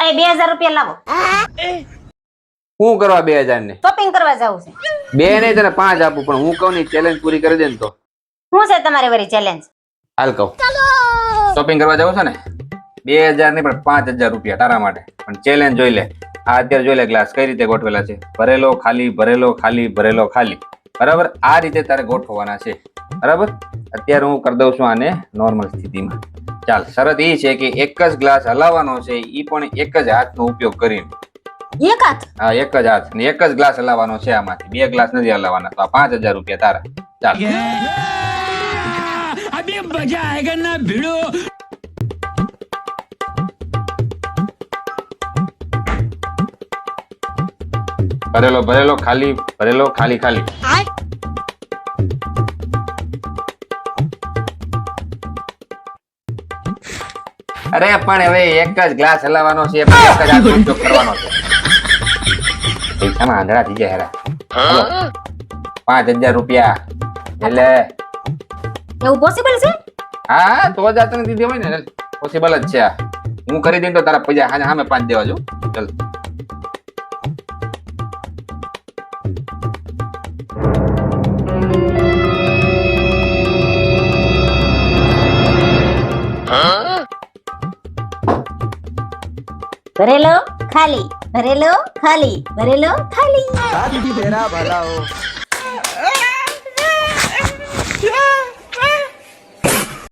ભાઈ 2000 રૂપિયા લાવો. હું કરવા 2000 ને શોપિંગ કરવા જવું છે. બે નહીં તને 5 આપું પણ હું કહું ની ચેલેન્જ પૂરી કરી દે ને તો શું છે તમારી વરી ચેલેન્જ? હાલ કહું શોપિંગ કરવા જવું છે ને 2000 નહીં પણ 5000 રૂપિયા તારા માટે પણ ચેલેન્જ જોઈ લે. આ અત્યારે જોઈ લે ગ્લાસ કઈ રીતે ગોઠવેલા છે, ભરેલો ખાલી ભરેલો ખાલી ભરેલો ખાલી. બરાબર, આ રીતે તારે ગોઠવવાના છે. બરાબર, અત્યારે હું કરી દઉં છું આને નોર્મલ સ્થિતિમાં. ચાલ, શરત એ છે કે એક જ ગ્લાસ હલાવવાનો છે, એ પણ એક જ હાથનો ઉપયોગ કરીને. એક હાથ? હા, એક જ હાથ ને એક જ ગ્લાસ હલાવવાનો છે. આમાંથી 2 ગ્લાસ નથી હલાવવાના. તો આ 5000 રૂપિયા તારા. ચાલ अभी मजा आएगा ना भिड़ो. ભરેલો ભરેલો ખાલી ભરેલો ખાલી ખાલી. અરે પણ હવે એક જ ગ્લાસ હલાવવાનો છે, પણ એક જ હાથનો ઉપયોગ કરવાનો છે. પૈસામાં આંધળા થઈ જાય હેરા. 5000 રૂપિયા એટલે એવું પોસિબલ છે? હા, તો જ આ તને દીધી હોય ને, પોસિબલ જ છે. આ હું કરી દઉં તો તારા પૈસા સામે 5 દેવા જો. ચલ ભરેલો ખાલી ભરેલો ખાલી ભરેલો ખાલી. तेरा भला हो.